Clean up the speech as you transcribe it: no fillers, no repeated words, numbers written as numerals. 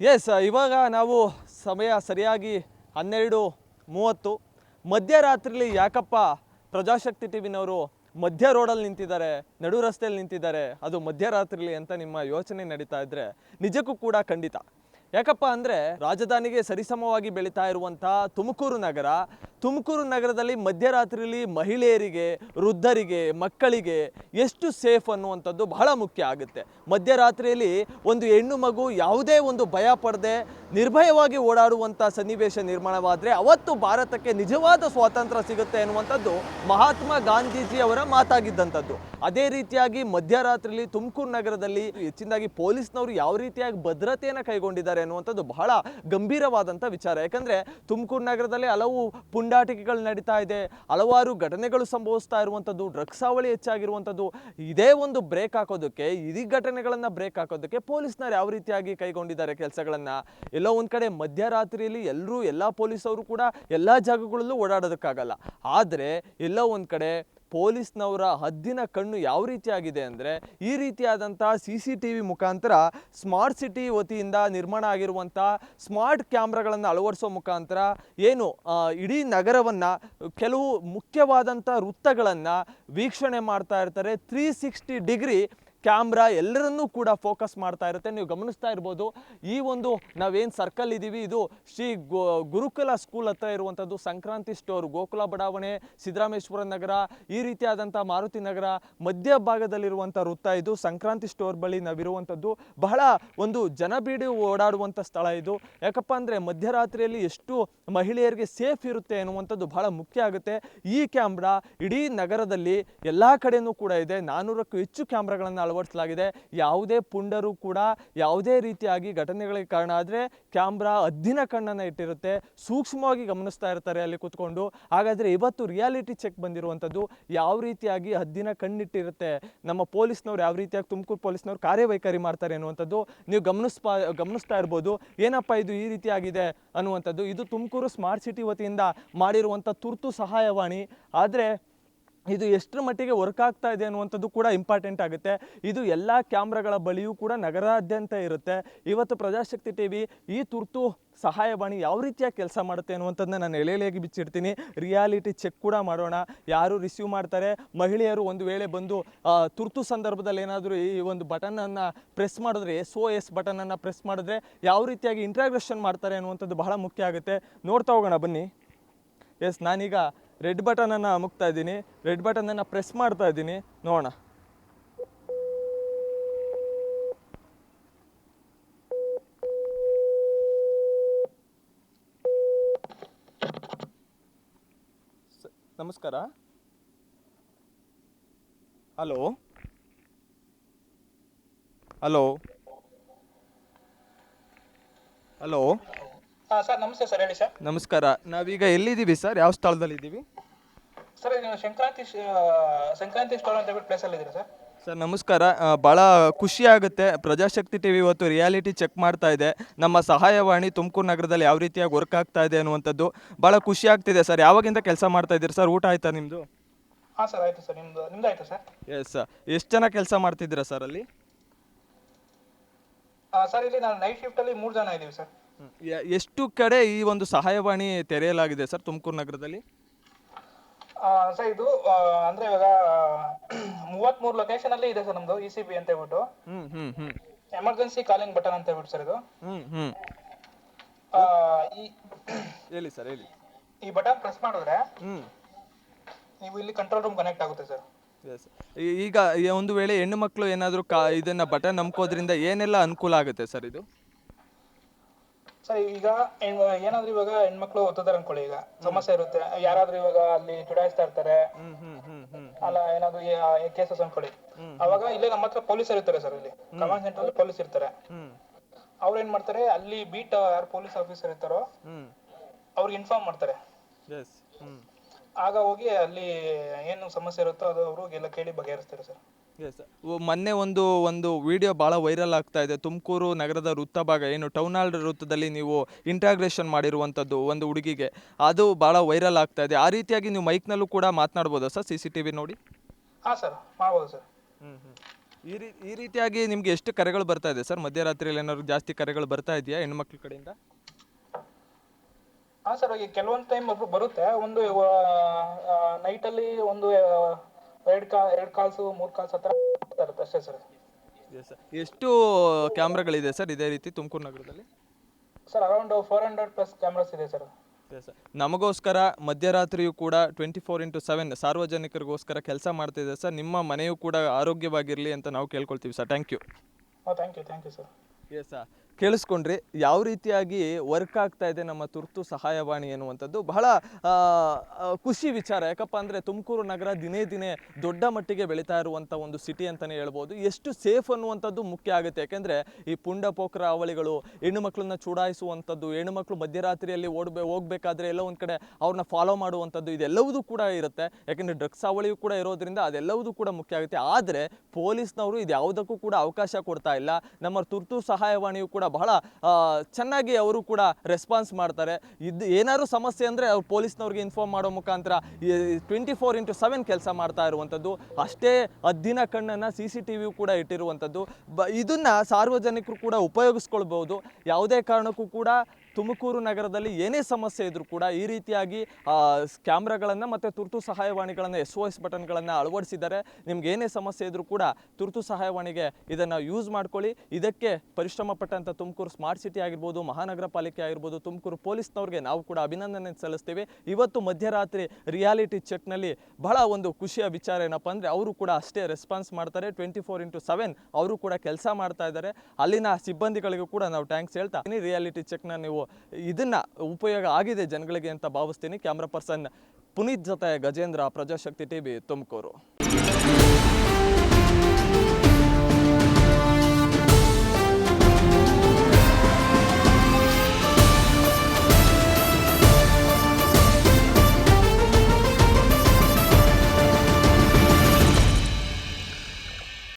S, ಇವಾಗ ನಾವು ಸಮಯ ಸರಿಯಾಗಿ 12:30 ಮಧ್ಯರಾತ್ರಿಲಿ ಯಾಕಪ್ಪ ಪ್ರಜಾಶಕ್ತಿ ಟಿವಿನವರು ಮಧ್ಯ ರೋಡಲ್ಲಿ ನಿಂತಿದ್ದಾರೆ, ನಡು ರಸ್ತೆಯಲ್ಲಿ ನಿಂತಿದ್ದಾರೆ, ಅದು ಮಧ್ಯರಾತ್ರಿಲಿ ಅಂತ ನಿಮ್ಮ ಯೋಚನೆ ನಡೀತಾ ಇದ್ರೆ ನಿಜಕ್ಕೂ ಕೂಡ ಖಂಡಿತ. ಯಾಕಪ್ಪ ಅಂದರೆ ರಾಜಧಾನಿಗೆ ಸರಿಸಮವಾಗಿ ಬೆಳೀತಾ ಇರುವಂಥ ತುಮಕೂರು ನಗರದಲ್ಲಿ ಮಧ್ಯರಾತ್ರಿಯಲ್ಲಿ ಮಹಿಳೆಯರಿಗೆ, ವೃದ್ಧರಿಗೆ, ಮಕ್ಕಳಿಗೆ ಎಷ್ಟು ಸೇಫ್ ಅನ್ನುವಂಥದ್ದು ಬಹಳ ಮುಖ್ಯ ಆಗುತ್ತೆ. ಮಧ್ಯರಾತ್ರಿಯಲ್ಲಿ ಒಂದು ಹೆಣ್ಣು ಮಗು ಯಾವುದೇ ಒಂದು ಭಯ ಪಡದೆ ನಿರ್ಭಯವಾಗಿ ಓಡಾಡುವಂಥ ಸನ್ನಿವೇಶ ನಿರ್ಮಾಣವಾದರೆ ಅವತ್ತು ಭಾರತಕ್ಕೆ ನಿಜವಾದ ಸ್ವಾತಂತ್ರ್ಯ ಸಿಗುತ್ತೆ ಅನ್ನುವಂಥದ್ದು ಮಹಾತ್ಮ ಗಾಂಧೀಜಿ ಅವರ ಮಾತಾಗಿದ್ದಂಥದ್ದು. ಅದೇ ರೀತಿಯಾಗಿ ಮಧ್ಯರಾತ್ರಿಯಲ್ಲಿ ತುಮಕೂರು ನಗರದಲ್ಲಿ ಹೆಚ್ಚಿನದಾಗಿ ಪೊಲೀಸ್ನವರು ಯಾವ ರೀತಿಯಾಗಿ ಭದ್ರತೆಯನ್ನು ಕೈಗೊಂಡಿದ್ದಾರೆ ಅನ್ನುವಂಥದ್ದು ಬಹಳ ಗಂಭೀರವಾದಂಥ ವಿಚಾರ. ಯಾಕಂದರೆ ತುಮಕೂರು ನಗರದಲ್ಲಿ ಹಲವು ಪುಂಡಾಟಿಕೆಗಳು ನಡೀತಾ ಇದೆ, ಹಲವಾರು ಘಟನೆಗಳು ಸಂಭವಿಸ್ತಾ ಇರುವಂಥದ್ದು, ಡ್ರಗ್ಸ್ ಹಾವಳಿ ಹೆಚ್ಚಾಗಿರುವಂಥದ್ದು. ಇದೇ ಒಂದು ಬ್ರೇಕ್ ಹಾಕೋದಕ್ಕೆ, ಈ ಘಟನೆಗಳನ್ನು ಬ್ರೇಕ್ ಹಾಕೋದಕ್ಕೆ ಪೊಲೀಸ್ನವರು ಯಾವ ರೀತಿಯಾಗಿ ಕೈಗೊಂಡಿದ್ದಾರೆ ಕೆಲಸಗಳನ್ನು. ಎಲ್ಲೋ ಒಂದು ಕಡೆ ಮಧ್ಯರಾತ್ರಿಯಲ್ಲಿ ಎಲ್ಲ ಪೊಲೀಸವರು ಕೂಡ ಎಲ್ಲ ಜಾಗಗಳಲ್ಲೂ ಓಡಾಡೋದಕ್ಕಾಗಲ್ಲ. ಆದರೆ ಎಲ್ಲೋ ಒಂದು ಕಡೆ ಪೊಲೀಸ್ನವರ ಹದ್ದಿನ ಕಣ್ಣು ಯಾವ ರೀತಿಯಾಗಿದೆ ಅಂದರೆ ಈ ರೀತಿಯಾದಂಥ CCTV ಮುಖಾಂತರ ಸ್ಮಾರ್ಟ್ ಸಿಟಿ ವತಿಯಿಂದ ನಿರ್ಮಾಣ ಆಗಿರುವಂಥ ಸ್ಮಾರ್ಟ್ ಕ್ಯಾಮ್ರಾಗಳನ್ನು ಅಳವಡಿಸೋ ಮುಖಾಂತರ ಏನು ಇಡೀ ನಗರವನ್ನು ಕೆಲವು ಮುಖ್ಯವಾದಂಥ ವೃತ್ತಗಳನ್ನು ವೀಕ್ಷಣೆ ಮಾಡ್ತಾ ಇರ್ತಾರೆ. 360 ಡಿಗ್ರಿ ಕ್ಯಾಮ್ರಾ ಎಲ್ಲರನ್ನೂ ಕೂಡ ಫೋಕಸ್ ಮಾಡ್ತಾ ಇರುತ್ತೆ. ನೀವು ಗಮನಿಸ್ತಾ ಇರ್ಬೋದು, ಈ ಒಂದು ನಾವೇನು ಸರ್ಕಲ್ ಇದ್ದೀವಿ, ಇದು ಶ್ರೀ ಗುರುಕುಲ ಸ್ಕೂಲ್ ಹತ್ರ ಇರುವಂಥದ್ದು ಸಂಕ್ರಾಂತಿ ಸ್ಟೋರ್, ಗೋಕುಲ ಬಡಾವಣೆ, ಸಿದ್ದರಾಮೇಶ್ವರ ನಗರ, ಈ ರೀತಿಯಾದಂಥ ಮಾರುತಿ ನಗರ ಮಧ್ಯ ಭಾಗದಲ್ಲಿರುವಂಥ ವೃತ್ತ ಇದು. ಸಂಕ್ರಾಂತಿ ಸ್ಟೋರ್ ಬಳಿ ನಾವಿರುವಂಥದ್ದು ಬಹಳ ಒಂದು ಜನಬೀಡಿ ಓಡಾಡುವಂಥ ಸ್ಥಳ ಇದು. ಯಾಕಪ್ಪ ಅಂದರೆ ಮಧ್ಯರಾತ್ರಿಯಲ್ಲಿ ಎಷ್ಟು ಮಹಿಳೆಯರಿಗೆ ಸೇಫ್ ಇರುತ್ತೆ ಅನ್ನುವಂಥದ್ದು ಬಹಳ ಮುಖ್ಯ ಆಗುತ್ತೆ. ಈ ಕ್ಯಾಮ್ರಾ ಇಡೀ ನಗರದಲ್ಲಿ ಎಲ್ಲ ಕಡೆಯೂ ಕೂಡ ಇದೆ. 400ಕ್ಕೂ ಹೆಚ್ಚು ಕ್ಯಾಮ್ರಾಗಳನ್ನು ಅಳವಡಿಸಲಾಗಿದೆ. ಯಾವುದೇ ಪುಂಡರು ಕೂಡ ಯಾವುದೇ ರೀತಿಯಾಗಿ ಘಟನೆಗಳಿಗೆ ಕಾರಣ ಆದರೆ ಕ್ಯಾಮ್ರಾ ಹದ್ದಿನ ಕಣ್ಣನ್ನು ಇಟ್ಟಿರುತ್ತೆ, ಸೂಕ್ಷ್ಮವಾಗಿ ಗಮನಿಸ್ತಾ ಇರ್ತಾರೆ ಅಲ್ಲಿ ಕೂತ್ಕೊಂಡು. ಹಾಗಾದರೆ ಇವತ್ತು ರಿಯಾಲಿಟಿ ಚೆಕ್ ಬಂದಿರುವಂಥದ್ದು ಯಾವ ರೀತಿಯಾಗಿ ಹದ್ದಿನ ಕಣ್ಣಿಟ್ಟಿರುತ್ತೆ, ನಮ್ಮ ಪೊಲೀಸ್ನವ್ರು ಯಾವ ರೀತಿಯಾಗಿ ತುಮಕೂರು ಪೊಲೀಸ್ನವ್ರು ಕಾರ್ಯವೈಖರಿ ಮಾಡ್ತಾರೆ ಅನ್ನುವಂಥದ್ದು ನೀವು ಗಮನಿಸ್ತಾ ಇರ್ಬೋದು. ಏನಪ್ಪ ಇದು ಈ ರೀತಿಯಾಗಿದೆ ಅನ್ನುವಂಥದ್ದು. ಇದು ತುಮಕೂರು ಸ್ಮಾರ್ಟ್ ಸಿಟಿ ವತಿಯಿಂದ ಮಾಡಿರುವಂಥ ತುರ್ತು ಸಹಾಯವಾಣಿ. ಆದರೆ ಇದು ಎಷ್ಟರ ಮಟ್ಟಿಗೆ ವರ್ಕ್ ಆಗ್ತಾ ಇದೆ ಅನ್ನುವಂಥದ್ದು ಕೂಡ ಇಂಪಾರ್ಟೆಂಟ್ ಆಗುತ್ತೆ. ಇದು ಎಲ್ಲ ಕ್ಯಾಮ್ರಾಗಳ ಬಳಿಯೂ ಕೂಡ ನಗರಾದ್ಯಂತ ಇರುತ್ತೆ. ಇವತ್ತು ಪ್ರಜಾಶಕ್ತಿ ಟಿವಿ ಈ ತುರ್ತು ಸಹಾಯವಾಣಿ ಯಾವ ರೀತಿಯಾಗಿ ಕೆಲಸ ಮಾಡುತ್ತೆ ಅನ್ನುವಂಥದ್ದನ್ನ ನಾನು ಎಳೆಯಾಗಿ ಬಿಚ್ಚಿಡ್ತೀನಿ. ರಿಯಾಲಿಟಿ ಚೆಕ್ ಕೂಡ ಮಾಡೋಣ. ಯಾರು ರಿಸೀವ್ ಮಾಡ್ತಾರೆ, ಮಹಿಳೆಯರು ಒಂದು ವೇಳೆ ಬಂದು ತುರ್ತು ಸಂದರ್ಭದಲ್ಲಿ ಏನಾದರೂ ಈ ಒಂದು ಬಟನನ್ನು ಪ್ರೆಸ್ ಮಾಡಿದ್ರೆ, SOS ಬಟನನ್ನು ಪ್ರೆಸ್ ಮಾಡಿದ್ರೆ ಯಾವ ರೀತಿಯಾಗಿ ಇಂಟ್ರಾಗ್ರೇಷನ್ ಮಾಡ್ತಾರೆ ಅನ್ನುವಂಥದ್ದು ಬಹಳ ಮುಖ್ಯ ಆಗುತ್ತೆ. ನೋಡ್ತಾ ಹೋಗೋಣ ಬನ್ನಿ. ಎಸ್, ನಾನೀಗ ರೆಡ್ ಬಟನನ್ನು ಅಮುಕ್ತಾ ಇದ್ದೀನಿ, ರೆಡ್ ಬಟನನ್ನು ಪ್ರೆಸ್ ಮಾಡ್ತಾ ಇದ್ದೀನಿ, ನೋಡೋಣ. ನಮಸ್ಕಾರ. ಹಲೋ ಹಲೋ ಹಲೋ ಸರ್ ನಮಸ್ತೆ ಸರ್, ಹೇಳಿ ಸರ್. ನಮಸ್ಕಾರ. ನಾವೀಗ ಎಲ್ಲಿದ್ದೀವಿ ಸರ್? ಯಾವ ಸ್ಥಳದಲ್ಲಿ ಇದ್ದೀವಿ ಸರ್? ನೀವು ಸಂಕ್ರಾಂತಿ ಸ್ಟೋರ್ ಅಂತ ಹೇಳ್ಬಿಟ್ಟು ಪ್ಲೇಸಲ್ಲಿ ಇದ್ದೀರಾ ಸರ್? ಸರ್ ನಮಸ್ಕಾರ. ಭಾಳ ಖುಷಿ ಆಗುತ್ತೆ. ಪ್ರಜಾಶಕ್ತಿ ಟಿವಿ ಇವತ್ತು ರಿಯಾಲಿಟಿ ಚೆಕ್ ಮಾಡ್ತಾ ಇದೆ. ನಮ್ಮ ಸಹಾಯವಾಣಿ ತುಮಕೂರು ನಗರದಲ್ಲಿ ಯಾವ ರೀತಿಯಾಗಿ ವರ್ಕ್ ಆಗ್ತಾ ಇದೆ ಅನ್ನುವಂಥದ್ದು ಭಾಳ ಖುಷಿ ಆಗ್ತಿದೆ ಸರ್. ಯಾವಾಗಿಂದ ಕೆಲಸ ಮಾಡ್ತಾ ಇದ್ದೀರಿ ಸರ್? ಊಟ ಆಯ್ತಾ ನಿಮ್ಮದು? ಹಾಂ ಸರ್, ಆಯಿತು ಸರ್. ನಿಮ್ದು ಆಯಿತು ಸರ್? Yes sir. ಎಷ್ಟು ಜನ ಕೆಲಸ ಮಾಡ್ತಿದ್ದೀರಾ ಸರ್ ಅಲ್ಲಿ? ಸರ್ ಇಲ್ಲಿ ನಾನು ನೈಟ್ ಶಿಫ್ಟಲ್ಲಿ 3 ಜನ ಇದ್ದೀವಿ ಸರ್. ಎಷ್ಟು ಕಡೆ ಈ ಒಂದು ಸಹಾಯವಾಣಿ ತೆರೆಯಲಾಗಿದೆ ಸರ್ ತುಮಕೂರು ನಗರದಲ್ಲಿ? ಸರ್ ಇದು ಅಂದರೆ ಇವಾಗ 33 ಲೊಕೇಶನಲ್ಲಿ ಇದೆ ಸರ್ ನಮ್ಮದು. ECB ಅಂತ ಹೇಳ್ಬಿಟ್ಟು ಎಮರ್ಜೆನ್ಸಿ ಕಾಲಿಂಗ್ ಬಟನ್ ಅಂತ ಹೇಳ್ಬಿಟ್ಟು ಸರ್ ಇದು. ಹೇಳಿ ಸರ್, ಹೇಳಿ. ಈ ಬಟನ್ ಪ್ರೆಸ್ ಮಾಡಿದ್ರೆ ನೀವು ಇಲ್ಲಿ ಕಂಟ್ರೋಲ್ ರೂಮ್ ಕನೆಕ್ಟ್ ಆಗುತ್ತೆ ಸರ್. ಈಗ ಒಂದು ವೇಳೆ ಹೆಣ್ಣು ಮಕ್ಕಳು ಏನಾದರೂ ಇದನ್ನ ಬಟನ್ ನಂಬ್ಕೋದ್ರಿಂದ ಏನೆಲ್ಲ ಅನುಕೂಲ ಆಗುತ್ತೆ ಸರ್ ಇದು? ಸರ್ ಈಗ ಏನಾದ್ರೂ ಇವಾಗ ಹೆಣ್ಮಕ್ಳು ಓದ್ತಾರೆ ಅನ್ಕೊಳ್ಳಿ, ಈಗ ಸಮಸ್ಯೆ ಇರುತ್ತೆ, ಯಾರಾದ್ರೂ ಇವಾಗ ಅಲ್ಲಿ ಚುಡಾಯಿಸ್ತಾ ಇರ್ತಾರೆ ಅಲ್ಲ, ಏನಾದ್ರು ಕೇಸಸ್ ಅನ್ಕೊಳ್ಳಿ, ಅವಾಗ ಇಲ್ಲೇ ನಮ್ಮ ಹತ್ರ ಪೊಲೀಸರು ಇರ್ತಾರೆ ಸರ್. ಇಲ್ಲಿ ಕಮಾಂಡ್ ಸೆಂಟರ್ ಪೊಲೀಸ್ ಇರ್ತಾರೆ. ಅವ್ರು ಏನ್ ಮಾಡ್ತಾರೆ, ಅಲ್ಲಿ ಬೀಟ್ ಯಾರು ಪೊಲೀಸ್ ಆಫೀಸರ್ ಇರ್ತಾರೋ ಅವ್ರಿಗೆ ಇನ್ಫಾರ್ಮ್ ಮಾಡ್ತಾರೆ. ಆಗ ಹೋಗಿ ಅಲ್ಲಿ ಏನು ಸಮಸ್ಯೆ ಇರುತ್ತೋ ಅದು ಅವ್ರಿಗೆಲ್ಲ ಕೇಳಿ ಬಗೆಹರಿಸ್ತಾರೆ ಸರ್. ಎಸ್. ಮೊನ್ನೆ ಒಂದು ವಿಡಿಯೋ ಭಾಳ ವೈರಲ್ ಆಗ್ತಾ ಇದೆ. ತುಮಕೂರು ನಗರದ ವೃತ್ತ ಭಾಗ ಏನು ಟೌನ್ ಹಾಲ್ ವೃತ್ತದಲ್ಲಿ ನೀವು ಇಂಟ್ರಾಗ್ರೇಷನ್ ಮಾಡಿರುವಂಥದ್ದು ಒಂದು ಹುಡುಗಿಗೆ, ಅದು ಭಾಳ ವೈರಲ್ ಆಗ್ತಾ ಇದೆ. ಆ ರೀತಿಯಾಗಿ ನೀವು ಮೈಕ್ನಲ್ಲೂ ಕೂಡ ಮಾತನಾಡ್ಬೋದಾ ಸರ್ CCTV ನೋಡಿ? ಹಾಂ ಸರ್, ಮಾಡ್ಬೋದು ಸರ್. ಈ ರೀತಿಯಾಗಿ ನಿಮ್ಗೆ ಎಷ್ಟು ಕರೆಗಳು ಬರ್ತಾ ಇದೆ ಸರ್? ಮಧ್ಯರಾತ್ರಿಯಲ್ಲಿ ಏನಾದ್ರು ಜಾಸ್ತಿ ಕರೆಗಳು ಬರ್ತಾ ಇದೆಯಾ ಹೆಣ್ಮಕ್ಳ ಕಡೆಯಿಂದ? ಹಾ ಸರ್, ಈಗ ಕೆಲವೊಂದು ಟೈಮ್ ಬರುತ್ತೆ. ಒಂದು ನೈಟ್ ಅಲ್ಲಿ ಒಂದು ಎರಡು ಕಾಲ್ಸು 3 ಕಾಲ್ಸ್ ಹತ್ರ ಇರುತ್ತೆ ಅಷ್ಟೇ ಸರ್. ಎಷ್ಟು ಕ್ಯಾಮ್ರಾಗಳಿದೆ ಸರ್ ಇದೇ ರೀತಿ ತುಮಕೂರು ನಗರದಲ್ಲಿ? ಸರ್ ಅರೌಂಡ್ 400+ ಕ್ಯಾಮ್ರಾಸ್ ಇದೆ ಸರ್. ನಮಗೋಸ್ಕರ ಮಧ್ಯರಾತ್ರಿಯೂ ಕೂಡ 24x7 ಸಾರ್ವಜನಿಕರಿಗೋಸ್ಕರ ಕೆಲಸ ಮಾಡ್ತಿದೆ ಸರ್. ನಿಮ್ಮ ಮನೆಯೂ ಕೂಡ ಆರೋಗ್ಯವಾಗಿರಲಿ ಅಂತ ನಾವು ಕೇಳ್ಕೊಳ್ತೀವಿ sir. Thank you. Thank you sir. Yes sir, ಕೇಳಿಸ್ಕೊಂಡ್ರಿ ಯಾವ ರೀತಿಯಾಗಿ ವರ್ಕ್ ಆಗ್ತಾ ಇದೆ ನಮ್ಮ ತುರ್ತು ಸಹಾಯವಾಣಿ ಎನ್ನುವಂಥದ್ದು. ಬಹಳ ಖುಷಿ ವಿಚಾರ. ಯಾಕಪ್ಪ ಅಂದರೆ ತುಮಕೂರು ನಗರ ದಿನೇ ದಿನೇ ದೊಡ್ಡ ಮಟ್ಟಿಗೆ ಬೆಳೀತಾ ಇರುವಂಥ ಒಂದು ಸಿಟಿ ಅಂತಲೇ ಹೇಳ್ಬೋದು. ಎಷ್ಟು ಸೇಫ್ ಅನ್ನುವಂಥದ್ದು ಮುಖ್ಯ ಆಗುತ್ತೆ. ಯಾಕೆಂದರೆ ಈ ಪುಂಡ ಪೋಖರ ಅವಳಿಗಳು ಹೆಣ್ಣು ಮಕ್ಕಳನ್ನ ಚುಡಾಯಿಸುವಂಥದ್ದು, ಹೆಣ್ಣು ಮಕ್ಕಳು ಮಧ್ಯರಾತ್ರಿಯಲ್ಲಿ ಹೋಗಬೇಕಾದ್ರೆ ಎಲ್ಲ ಒಂದು ಕಡೆ ಅವ್ರನ್ನ ಫಾಲೋ ಮಾಡುವಂಥದ್ದು, ಇದೆಲ್ಲವೂ ಕೂಡ ಇರುತ್ತೆ. ಯಾಕೆಂದರೆ ಡ್ರಗ್ಸ್ ಅವಳಿಯೂ ಕೂಡ ಇರೋದ್ರಿಂದ ಅದೆಲ್ಲವೂ ಕೂಡ ಮುಖ್ಯ ಆಗುತ್ತೆ. ಆದರೆ ಪೊಲೀಸ್ನವರು ಇದು ಯಾವುದಕ್ಕೂ ಕೂಡ ಅವಕಾಶ ಕೊಡ್ತಾ ಇಲ್ಲ. ನಮ್ಮ ತುರ್ತು ಸಹಾಯವಾಣಿಯು ಕೂಡ ಬಹಳ ಚೆನ್ನಾಗಿ ಅವರು ಕೂಡ ರೆಸ್ಪಾನ್ಸ್ ಮಾಡ್ತಾರೆ. ಏನಾದ್ರು ಸಮಸ್ಯೆ ಅಂದರೆ ಅವ್ರು ಪೊಲೀಸ್ನವ್ರಿಗೆ ಇನ್ಫಾರ್ಮ್ ಮಾಡೋ ಮುಖಾಂತರ 24x7 ಕೆಲಸ ಮಾಡ್ತಾ ಇರುವಂಥದ್ದು. ಅಷ್ಟೇ ಹದ್ದಿನ ಕಣ್ಣನ್ನು CCTV ಕೂಡ ಇಟ್ಟಿರುವಂಥದ್ದು. ಇದನ್ನು ಸಾರ್ವಜನಿಕರು ಕೂಡ ಉಪಯೋಗಿಸ್ಕೊಳ್ಬೋದು. ಯಾವುದೇ ಕಾರಣಕ್ಕೂ ಕೂಡ ತುಮಕೂರು ನಗರದಲ್ಲಿ ಏನೇ ಸಮಸ್ಯೆ ಇದ್ರೂ ಕೂಡ ಈ ರೀತಿಯಾಗಿ ಕ್ಯಾಮ್ರಾಗಳನ್ನು ಮತ್ತು ತುರ್ತು ಸಹಾಯವಾಣಿಗಳನ್ನು SOS ಬಟನ್ಗಳನ್ನು ಅಳವಡಿಸಿದ್ದಾರೆ. ನಿಮ್ಗೆ ಏನೇ ಸಮಸ್ಯೆ ಇದ್ರೂ ಕೂಡ ತುರ್ತು ಸಹಾಯವಾಣಿಗೆ ಇದನ್ನು ಯೂಸ್ ಮಾಡ್ಕೊಳ್ಳಿ. ಇದಕ್ಕೆ ಪರಿಶ್ರಮ ಪಟ್ಟಂಥ ತುಮಕೂರು ಸ್ಮಾರ್ಟ್ ಸಿಟಿ ಆಗಿರ್ಬೋದು, ಮಹಾನಗರ ಪಾಲಿಕೆ ಆಗಿರ್ಬೋದು, ತುಮಕೂರು ಪೊಲೀಸ್ನವ್ರಿಗೆ ನಾವು ಕೂಡ ಅಭಿನಂದನೆ ಸಲ್ಲಿಸ್ತೀವಿ. ಇವತ್ತು ಮಧ್ಯರಾತ್ರಿ ರಿಯಾಲಿಟಿ ಚೆಕ್ನಲ್ಲಿ ಬಹಳ ಒಂದು ಖುಷಿಯ ವಿಚಾರ ಏನಪ್ಪ ಅಂದರೆ ಅವರು ಕೂಡ ಅಷ್ಟೇ ರೆಸ್ಪಾನ್ಸ್ ಮಾಡ್ತಾರೆ. 24x7 ಅವರು ಕೂಡ ಕೆಲಸ ಮಾಡ್ತಾ ಇದ್ದಾರೆ. ಅಲ್ಲಿನ ಸಿಬ್ಬಂದಿಗಳಿಗೂ ಕೂಡ ನಾವು ಥ್ಯಾಂಕ್ಸ್ ಹೇಳ್ತಾ ರಿಯಾಲಿಟಿ ಚೆಕ್ನ ನೀವು ಇದನ್ನ ಉಪಯೋಗ ಆಗಿದೆ ಜನಗಳಿಗೆ ಅಂತ ಭಾವಿಸ್ತೀನಿ. ಕ್ಯಾಮ್ರಾ ಪರ್ಸನ್ ಪುನೀತ್ ಜೊತೆ ಗಜೇಂದ್ರ, ಪ್ರಜಾಶಕ್ತಿ TV ತುಮಕೂರು.